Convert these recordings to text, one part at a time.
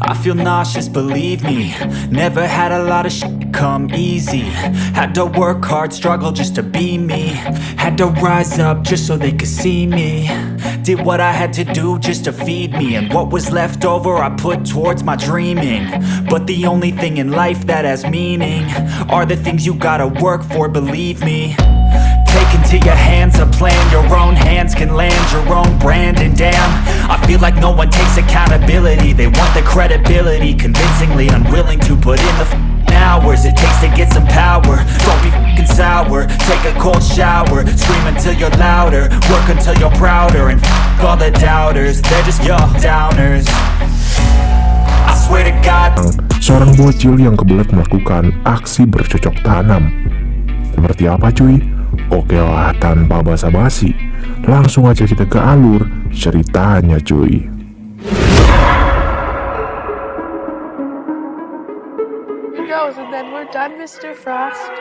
I feel nauseous, believe me. Never had a lot of shit come easy. Had to work hard, struggle just to be me. Had to rise up just so they could see me. Did what I had to do just to feed me. And what was left over I put towards my dreaming. But the only thing in life that has meaning are the things you gotta work for, believe me. Take into your hands a plan, your own hands can land your own brand. And damn, I feel like no one takes accountability. They want the credibility, convincingly unwilling to put in the hours it takes to get some power. Don't be f***ing sour, take a cold shower. Scream until you're louder, work until you're prouder. And f*** all the doubters, they're just your downers. I swear to God. Seorang bocil yang kebelet melakukan aksi bercocok tanam. Seperti apa cuy? Oke lah, tanpa basa-basi, langsung aja kita ke alur ceritanya cuy. Here goes, and then we're done, Mr. Frost.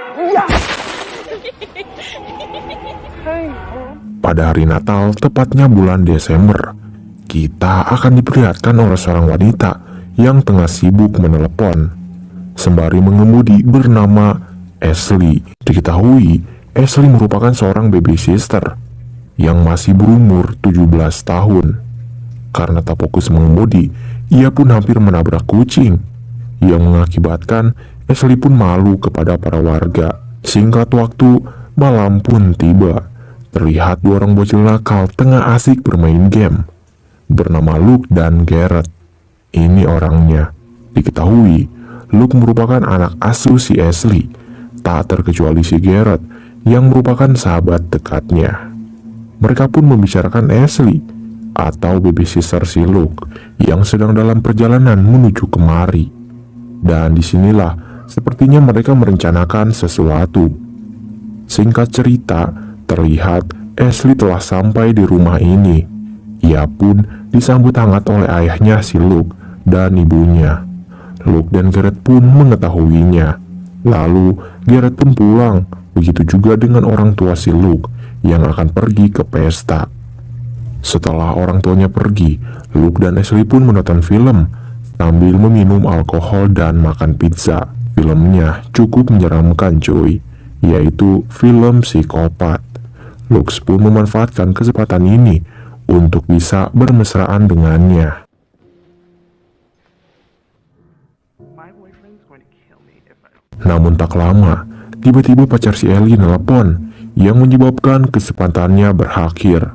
Pada hari Natal, tepatnya bulan Desember, kita akan diperlihatkan oleh seorang wanita yang tengah sibuk menelepon sembari mengemudi bernama Ashley. Diketahui Ashley merupakan seorang baby sister yang masih berumur 17 tahun. Karena tak fokus mengemudi, ia pun hampir menabrak kucing, yang mengakibatkan Ashley pun malu kepada para warga. Singkat waktu, malam pun tiba. Terlihat dua orang bocil nakal tengah asik bermain game, bernama Luke dan Garrett. Ini orangnya. Diketahui, Luke merupakan anak asuh si Ashley, tak terkecuali si Garrett yang merupakan sahabat dekatnya. Mereka pun membicarakan Ashley atau baby sister si Luke yang sedang dalam perjalanan menuju kemari. Dan disinilah sepertinya mereka merencanakan sesuatu. Singkat cerita, terlihat Ashley telah sampai di rumah ini. Ia pun disambut hangat oleh ayahnya si Luke dan ibunya. Luke dan Garrett pun mengetahuinya. Lalu Garrett pun pulang. Begitu juga dengan orang tua si Luke yang akan pergi ke pesta. Setelah orang tuanya pergi, Luke dan Ashley pun menonton film sambil meminum alkohol dan makan pizza. Filmnya cukup menyeramkan cuy, yaitu film psikopat. Luke pun memanfaatkan kesempatan ini untuk bisa bermesraan dengannya. Namun tak lama, tiba-tiba pacar si Ellie nelpon yang menyebabkan kesempatannya berakhir.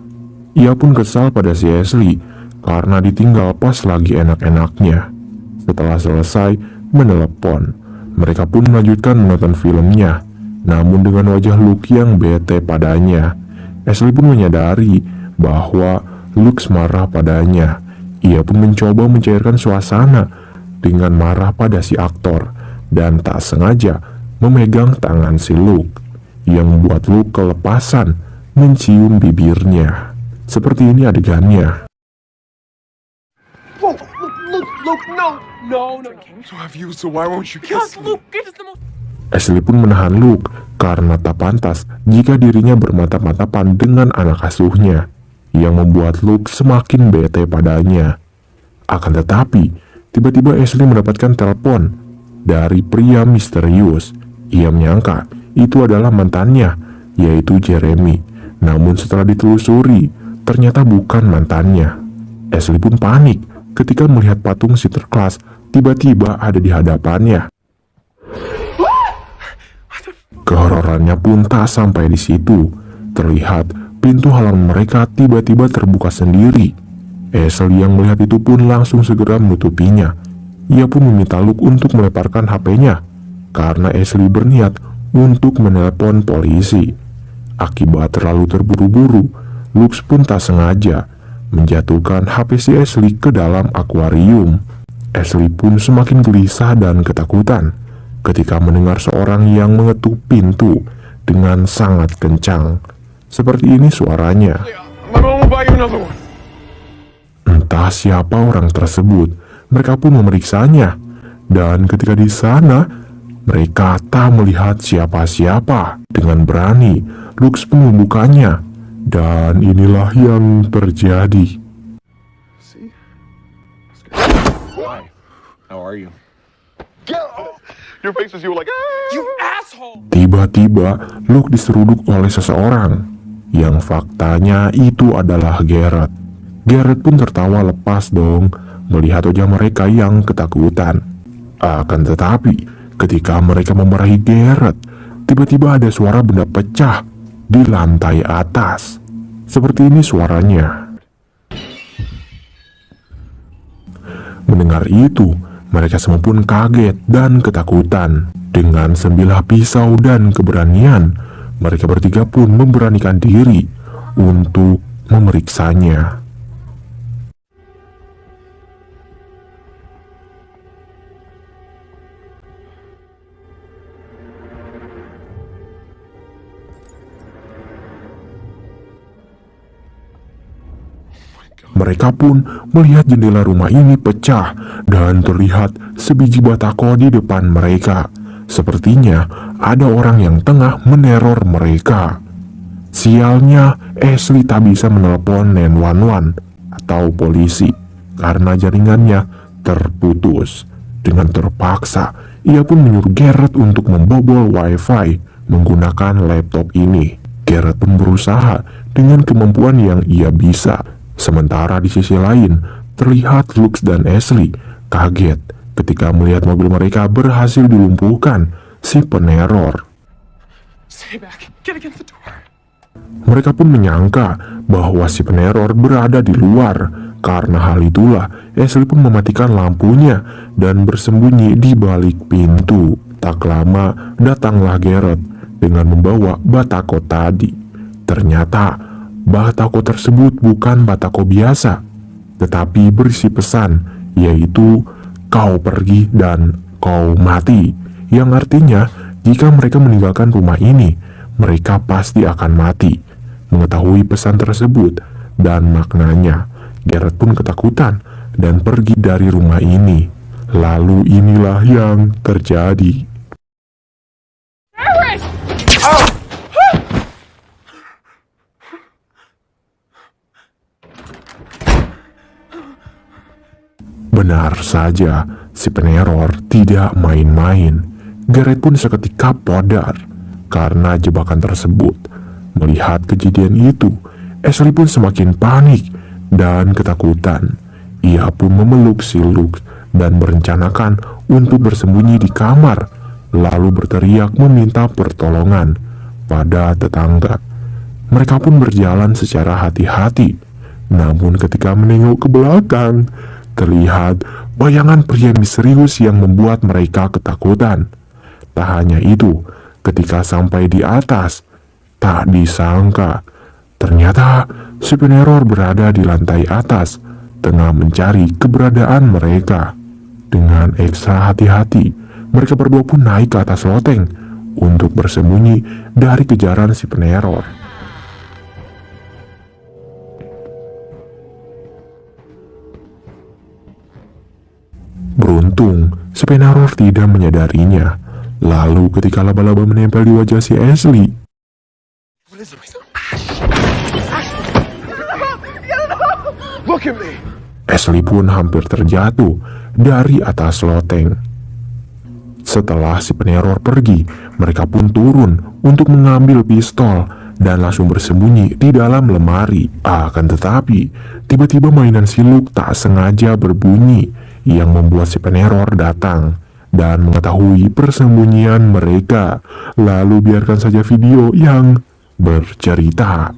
Ia pun kesal pada si Ashley karena ditinggal pas lagi enak-enaknya. Setelah selesai menelepon, mereka pun melanjutkan menonton filmnya. Namun dengan wajah Luke yang bete padanya, Ashley pun menyadari bahwa Luke marah padanya. Ia pun mencoba mencairkan suasana dengan marah pada si aktor dan tak sengaja memegang tangan si Luke, yang membuat Luke kelepasan mencium bibirnya. Seperti ini adegannya. Whoa, Luke, no. So have you, so why won't you kiss me? Luke is the most... Ashley pun menahan Luke karena tak pantas jika dirinya bermata-matapan dengan anak asuhnya, yang membuat Luke semakin bete padanya. Akan tetapi, tiba-tiba Ashley mendapatkan telepon dari pria misterius. Ia menyangka itu adalah mantannya, yaitu Jeremy. Namun setelah ditelusuri, ternyata bukan mantannya. Ashley pun panik ketika melihat patung Sinterklas tiba-tiba ada di hadapannya. Kehororannya pun tak sampai di situ. Terlihat pintu halaman mereka tiba-tiba terbuka sendiri. Ashley yang melihat itu pun langsung segera menutupinya. Ia pun meminta Luke untuk melemparkan HP-nya karena Ashley berniat untuk menelepon polisi. Akibat terlalu terburu-buru, Luke pun tak sengaja menjatuhkan HP si Ashley ke dalam akuarium. Ashley pun semakin gelisah dan ketakutan ketika mendengar seorang yang mengetuk pintu dengan sangat kencang. Seperti ini suaranya. Entah siapa orang tersebut. Mereka pun memeriksanya, dan ketika di sana, mereka tak melihat siapa-siapa. Dengan berani, Luke pun membukanya, dan inilah yang terjadi. How are you? Your face was, you were like, ah! You asshole! Tiba-tiba, Luke diseruduk oleh seseorang, yang faktanya itu adalah Garrett. Garrett pun tertawa lepas dong, melihat wajah mereka yang ketakutan. Akan tetapi, ketika mereka memarahi Garrett, tiba-tiba ada suara benda pecah di lantai atas. Seperti ini suaranya. Mendengar itu, mereka semua pun kaget dan ketakutan. Dengan sembilah pisau dan keberanian, mereka bertiga pun memberanikan diri untuk memeriksanya. Mereka pun melihat jendela rumah ini pecah dan terlihat sebiji batako di depan mereka. Sepertinya ada orang yang tengah meneror mereka. Sialnya, Ashley tak bisa menelpon 911 atau polisi karena jaringannya terputus. Dengan terpaksa, ia pun menyuruh Garrett untuk membobol wifi menggunakan laptop ini. Garrett pun berusaha dengan kemampuan yang ia bisa. Sementara di sisi lain, terlihat Luke dan Ashley kaget ketika melihat mobil mereka berhasil dilumpuhkan si peneror. Stay back. Get against the door. Mereka pun menyangka bahwa si peneror berada di luar. Karena hal itulah, Ashley pun mematikan lampunya dan bersembunyi di balik pintu. Tak lama, datanglah Garrett dengan membawa batako tadi. Ternyata batako tersebut bukan batako biasa, tetapi berisi pesan, yaitu kau pergi dan kau mati, yang artinya jika mereka meninggalkan rumah ini, mereka pasti akan mati. Mengetahui pesan tersebut dan maknanya, Garrett pun ketakutan dan pergi dari rumah ini. Lalu inilah yang terjadi. Benar saja, si peneror tidak main-main. Garrett pun seketika pudar karena jebakan tersebut. Melihat kejadian itu, Ashley pun semakin panik dan ketakutan. Ia pun memeluk si Luke dan merencanakan untuk bersembunyi di kamar, lalu berteriak meminta pertolongan pada tetangga. Mereka pun berjalan secara hati-hati, namun ketika menengok ke belakang, terlihat bayangan pria misterius yang membuat mereka ketakutan. Tak hanya itu, ketika sampai di atas, tak disangka, ternyata si peneror berada di lantai atas, tengah mencari keberadaan mereka. Dengan ekstra hati-hati, mereka berdua pun naik ke atas loteng untuk bersembunyi dari kejaran si peneror. Beruntung, si peneror tidak menyadarinya. Lalu ketika laba-laba menempel di wajah si Ashley, What is it? Look at me. Ashley pun hampir terjatuh dari atas loteng. Setelah si peneror pergi, mereka pun turun untuk mengambil pistol dan langsung bersembunyi di dalam lemari. Akan tetapi, tiba-tiba mainan si Luke tak sengaja berbunyi yang membuat si peneror datang dan mengetahui persembunyian mereka. Lalu biarkan saja video yang bercerita.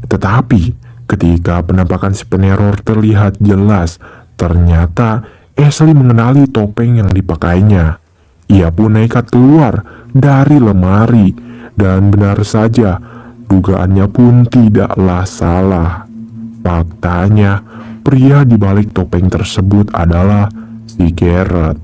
Tetapi ketika penampakan si peneror terlihat jelas, ternyata Ashley mengenali topeng yang dipakainya. Ia pun nekat keluar dari lemari, dan benar saja, dugaannya pun tidaklah salah. Faktanya, pria di balik topeng tersebut adalah si Garrett.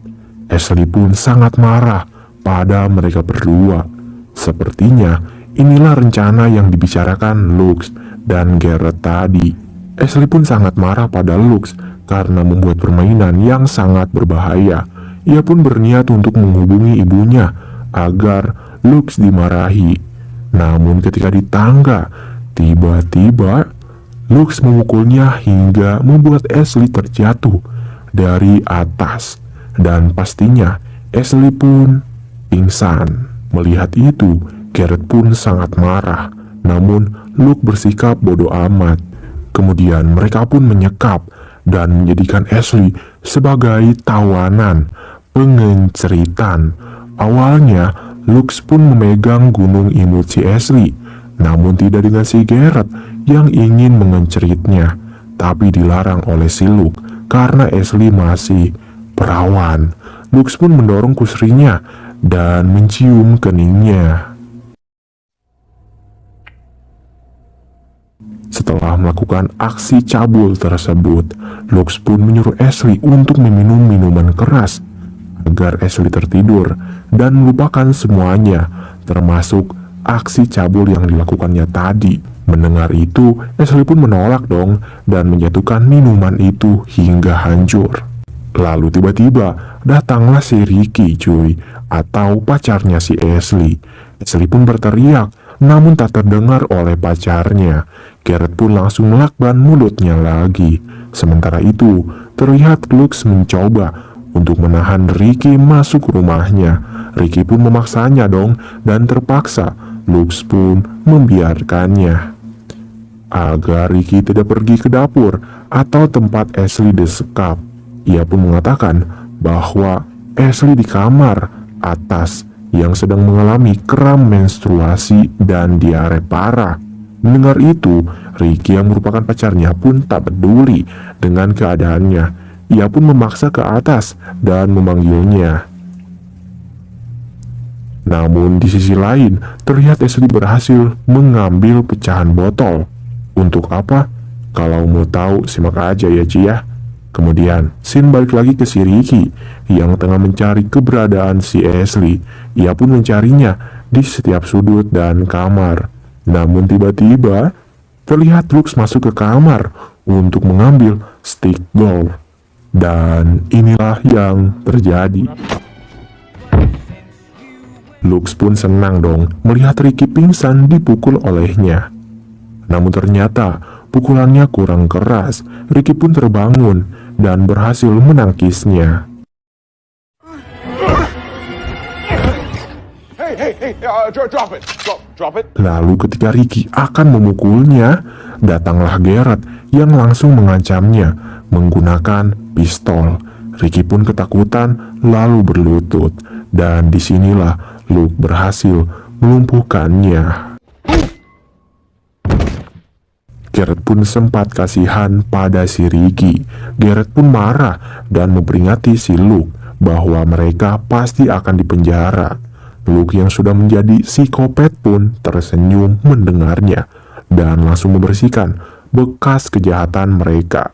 Ashley pun sangat marah pada mereka berdua. Sepertinya inilah rencana yang dibicarakan Luke dan Garrett tadi. Ashley pun sangat marah pada Luke karena membuat permainan yang sangat berbahaya. Ia pun berniat untuk menghubungi ibunya agar Lux dimarahi. Namun ketika di tangga, tiba-tiba Lux memukulnya hingga membuat Ashley terjatuh dari atas. Dan pastinya Ashley pun pingsan. Melihat itu, Garrett pun sangat marah. Namun Luke bersikap bodoh amat. Kemudian mereka pun menyekap dan menjadikan Ashley sebagai tawanan pengenceritan. Awalnya Lux pun memegang gunung imut si Ashley, namun tidak dengan si Garrett yang ingin mengenceritnya, tapi dilarang oleh si Luke karena Ashley masih perawan. Lux pun mendorong kusrinya dan mencium keningnya. Setelah melakukan aksi cabul tersebut, Lux pun menyuruh Ashley untuk meminum minuman keras agar Ashley tertidur dan melupakan semuanya, termasuk aksi cabul yang dilakukannya tadi. Mendengar itu, Ashley pun menolak dong dan menjatuhkan minuman itu hingga hancur. Lalu tiba-tiba datanglah si Ricky cuy, atau pacarnya si Ashley. Ashley pun berteriak, namun tak terdengar oleh pacarnya. Garrett pun langsung melakban mulutnya lagi. Sementara itu, terlihat Lux mencoba untuk menahan Ricky masuk rumahnya. Ricky pun memaksanya dong, dan terpaksa Lux pun membiarkannya agar Ricky tidak pergi ke dapur atau tempat Ashley disekap. Ia pun mengatakan bahwa Ashley di kamar atas yang sedang mengalami kram menstruasi dan diare parah. Mendengar itu, Ricky yang merupakan pacarnya pun tak peduli dengan keadaannya. Ia pun memaksa ke atas dan memanggilnya. Namun di sisi lain, terlihat Ashley berhasil mengambil pecahan botol. Untuk apa? Kalau mau tahu, simak aja ya Ci ya. Kemudian, scene balik lagi ke si Ricky yang tengah mencari keberadaan si Ashley. Ia pun mencarinya di setiap sudut dan kamar. Namun tiba-tiba, terlihat Lux masuk ke kamar untuk mengambil stick golf. Dan inilah yang terjadi. Lux pun senang dong melihat Ricky pingsan dipukul olehnya. Namun ternyata pukulannya kurang keras. Ricky pun terbangun dan berhasil menangkisnya. Hey, drop it. Drop it. Lalu ketika Ricky akan memukulnya, datanglah Garrett yang langsung mengancamnya menggunakan pistol. Ricky pun ketakutan lalu berlutut, dan disinilah Luke berhasil melumpuhkannya. Garrett pun sempat kasihan pada si Ricky. Garrett pun marah dan memperingati si Luke bahwa mereka pasti akan dipenjara. Luke yang sudah menjadi psikopat pun tersenyum mendengarnya dan langsung membersihkan bekas kejahatan mereka.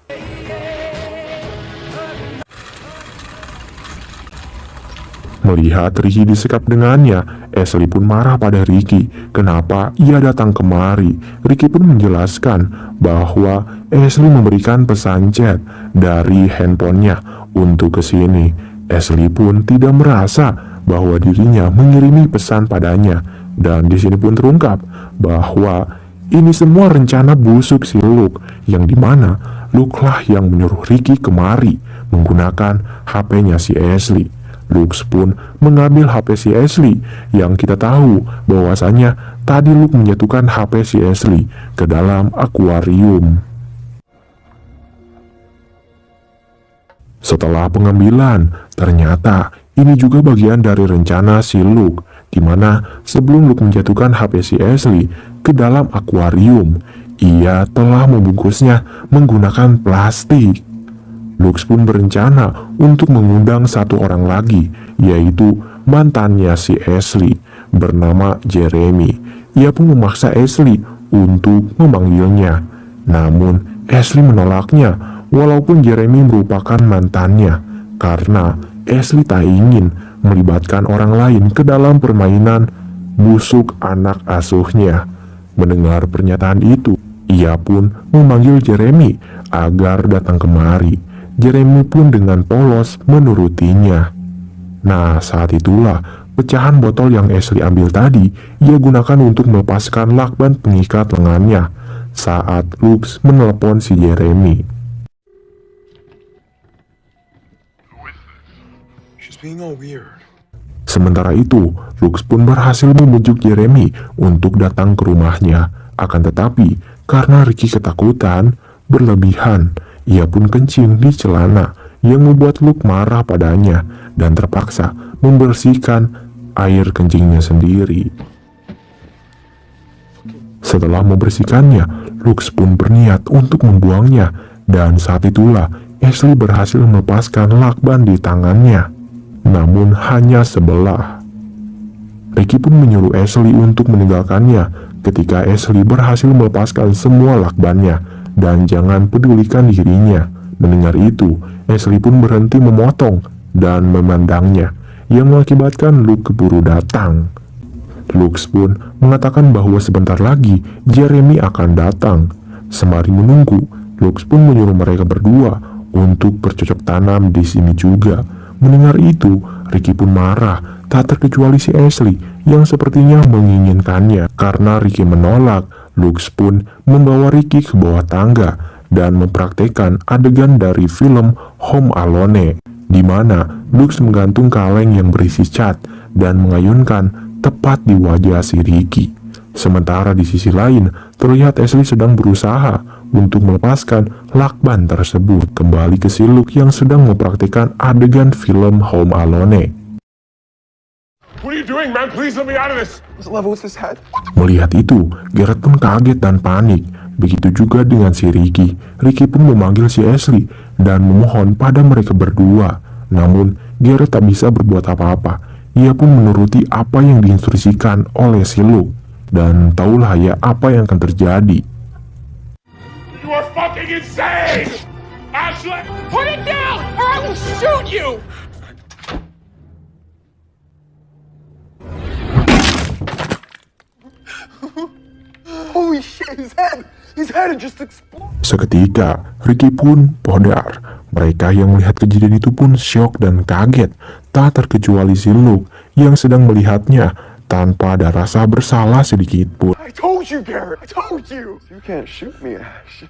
Melihat Ricky disekap dengannya, Ashley pun marah pada Ricky. Kenapa ia datang kemari? Ricky pun menjelaskan bahwa Ashley memberikan pesan chat dari handphonenya untuk kesini. Ashley pun tidak merasa bahwa dirinya mengirimi pesan padanya, dan di sini pun terungkap bahwa ini semua rencana busuk si Luke, yang dimana Luke lah yang menyuruh Ricky kemari menggunakan HP-nya si Ashley. Luke pun mengambil HP si Ashley, yang kita tahu bahwasanya tadi Luke menjatuhkan HP si Ashley ke dalam akuarium. Setelah pengambilan, ternyata ini juga bagian dari rencana si Luke, di mana sebelum Luke menjatuhkan HP si Ashley ke dalam akuarium, ia telah membungkusnya menggunakan plastik. Luke pun berencana untuk mengundang satu orang lagi, yaitu mantannya si Ashley bernama Jeremy. Ia pun memaksa Ashley untuk memanggilnya. Namun Ashley menolaknya, walaupun Jeremy merupakan mantannya, karena Ashley tak ingin melibatkan orang lain ke dalam permainan busuk anak asuhnya. Mendengar pernyataan itu, ia pun memanggil Jeremy agar datang kemari. Jeremy pun dengan polos menurutinya. Nah, saat itulah pecahan botol yang Ashley ambil tadi ia gunakan untuk melepaskan lakban pengikat lengannya saat Lux menelepon si Jeremy. She's being all weird. Sementara itu, Lux pun berhasil membujuk Jeremy untuk datang ke rumahnya. Akan tetapi, karena Ricky ketakutan berlebihan, ia pun kencing di celana yang membuat Lux marah padanya dan terpaksa membersihkan air kencingnya sendiri. Setelah membersihkannya, Lux pun berniat untuk membuangnya dan saat itulah Ashley berhasil melepaskan lakban di tangannya. Namun hanya sebelah. Ricky pun menyuruh Ashley untuk meninggalkannya ketika Ashley berhasil melepaskan semua lakbannya dan jangan pedulikan dirinya. Mendengar itu, Ashley pun berhenti memotong dan memandangnya yang mengakibatkan Lux keburu datang. Lux pun mengatakan bahwa sebentar lagi Jeremy akan datang. Sembari menunggu, Lux pun menyuruh mereka berdua untuk bercocok tanam di sini juga. Mendengar itu, Ricky pun marah, tak terkecuali si Ashley yang sepertinya menginginkannya. Karena Ricky menolak, Lux pun membawa Ricky ke bawah tangga dan mempraktekkan adegan dari film Home Alone, di mana Lux menggantung kaleng yang berisi cat dan mengayunkan tepat di wajah si Ricky. Sementara di sisi lain, terlihat Ashley sedang berusaha untuk melepaskan lakban tersebut. Kembali ke si Lux yang sedang mempraktikkan adegan film Home Alone. What are you doing, man? Please let me out of this. What level is this at? Melihat itu, Garrett pun kaget dan panik. Begitu juga dengan si Ricky. Ricky pun memanggil si Ashley dan memohon pada mereka berdua. Namun, Garrett tak bisa berbuat apa-apa. Ia pun menuruti apa yang diinstruksikan oleh si Lux. Dan tahulah ya apa yang akan terjadi. You are fucking insane! Ashley! Put it down, or I will shoot you! Holy shit, his head! His head just exploded! Seketika, Ricky pun podar. Mereka yang melihat kejadian itu pun syok dan kaget. Tak terkecuali si Lux yang sedang melihatnya tanpa ada rasa bersalah sedikit pun. I told you, Garrett! I told you! You can't shoot me, Ash.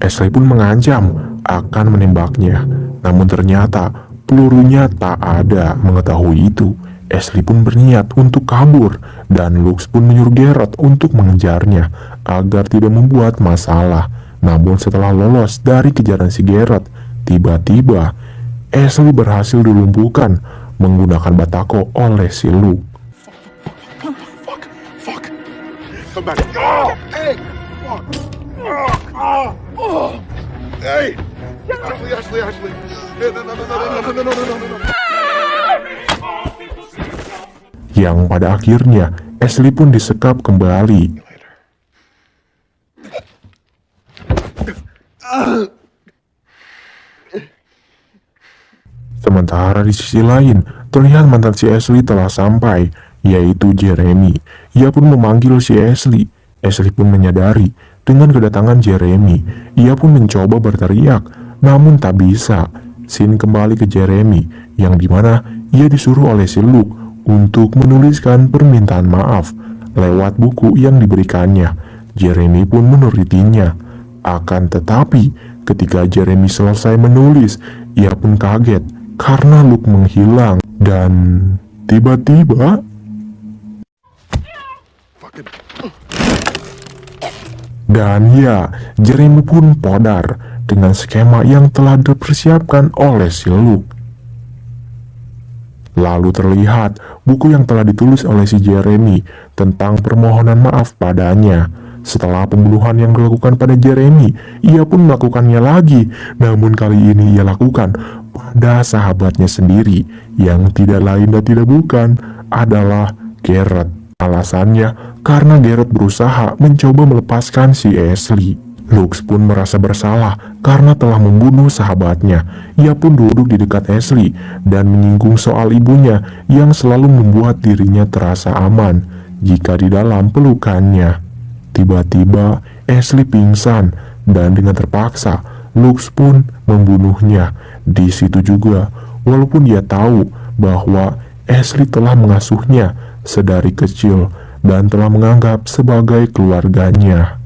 Ashley pun mengancam akan menembaknya. Namun ternyata pelurunya tak ada. Mengetahui itu, Ashley pun berniat untuk kabur dan Lux pun menyuruh Garrett untuk mengejarnya agar tidak membuat masalah. Namun setelah lolos dari kejaran si Garrett, tiba-tiba Ashley berhasil dilumpuhkan menggunakan batako oleh si Lux. Fuck! Come back. Oh! Hey! Fuck! Hey! Ashley! No. Yang pada akhirnya Ashley pun disekap kembali. Sementara di sisi lain, terlihat mantan si Ashley telah sampai, yaitu Jeremy. Ia pun memanggil si Ashley. Ashley pun menyadari dengan kedatangan Jeremy. Ia pun mencoba berteriak, namun tak bisa. Scene kembali ke Jeremy, yang dimana ia disuruh oleh si Lux untuk menuliskan permintaan maaf lewat buku yang diberikannya. Jeremy pun menurutinya. Akan tetapi, ketika Jeremy selesai menulis, ia pun kaget karena Lux menghilang dan tiba-tiba dan ya, Jeremy pun podar dengan skema yang telah dipersiapkan oleh si Lux. Lalu terlihat buku yang telah ditulis oleh si Jeremy tentang permohonan maaf padanya. Setelah pembunuhan yang dilakukan pada Jeremy, ia pun melakukannya lagi. Namun kali ini ia lakukan pada sahabatnya sendiri, yang tidak lain dan tidak bukan adalah Garrett. Alasannya karena Garrett berusaha mencoba melepaskan si Ashley. Lux pun merasa bersalah karena telah membunuh sahabatnya. Ia pun duduk di dekat Ashley dan menyinggung soal ibunya yang selalu membuat dirinya terasa aman jika di dalam pelukannya. Tiba-tiba Ashley pingsan dan dengan terpaksa Lux pun membunuhnya. Di situ juga, walaupun dia tahu bahwa Ashley telah mengasuhnya sedari kecil dan telah menganggap sebagai keluarganya.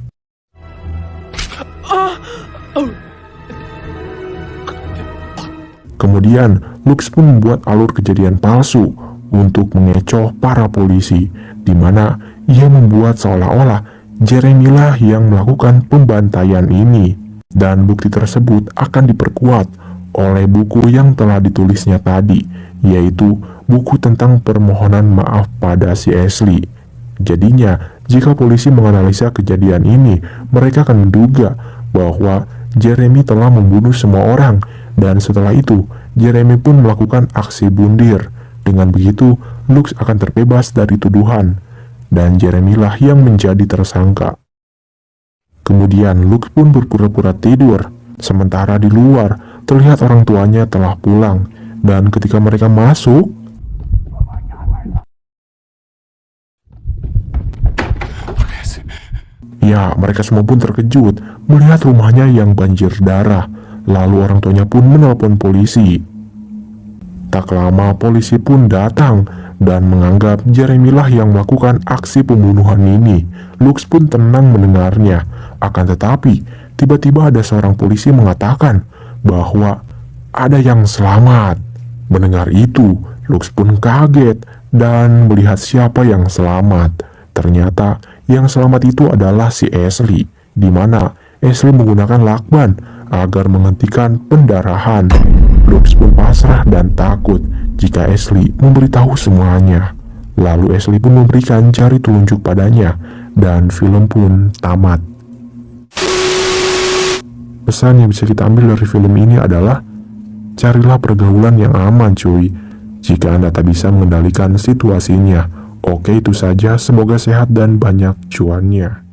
Kemudian, Lux pun membuat alur kejadian palsu untuk mengecoh para polisi, di mana ia membuat seolah-olah Jeremy lah yang melakukan pembantaian ini. Dan bukti tersebut akan diperkuat oleh buku yang telah ditulisnya tadi, yaitu buku tentang permohonan maaf pada si Ashley. Jadinya, jika polisi menganalisa kejadian ini, mereka akan menduga bahwa Jeremy telah membunuh semua orang, dan setelah itu, Jeremy pun melakukan aksi bundir. Dengan begitu, Lux akan terbebas dari tuduhan, dan Jeremy lah yang menjadi tersangka. Kemudian Lux pun berpura-pura tidur, sementara di luar terlihat orang tuanya telah pulang, dan ketika mereka masuk, ya, mereka semua pun terkejut melihat rumahnya yang banjir darah. Lalu orang tuanya pun menelpon polisi. Tak lama polisi pun datang dan menganggap Jeremy lah yang melakukan aksi pembunuhan ini. Lux pun tenang mendengarnya. Akan tetapi, tiba-tiba ada seorang polisi mengatakan bahwa ada yang selamat. Mendengar itu, Lux pun kaget dan melihat siapa yang selamat. Ternyata yang selamat itu adalah si Ashley, di mana Ashley menggunakan lakban agar menghentikan pendarahan. Lux pun pasrah dan takut jika Ashley memberitahu semuanya. Lalu Ashley pun memberikan jari telunjuk padanya, dan film pun tamat. Pesan yang bisa kita ambil dari film ini adalah, carilah pergaulan yang aman cuy, jika Anda tak bisa mengendalikan situasinya. Oke, itu saja, semoga sehat dan banyak cuannya.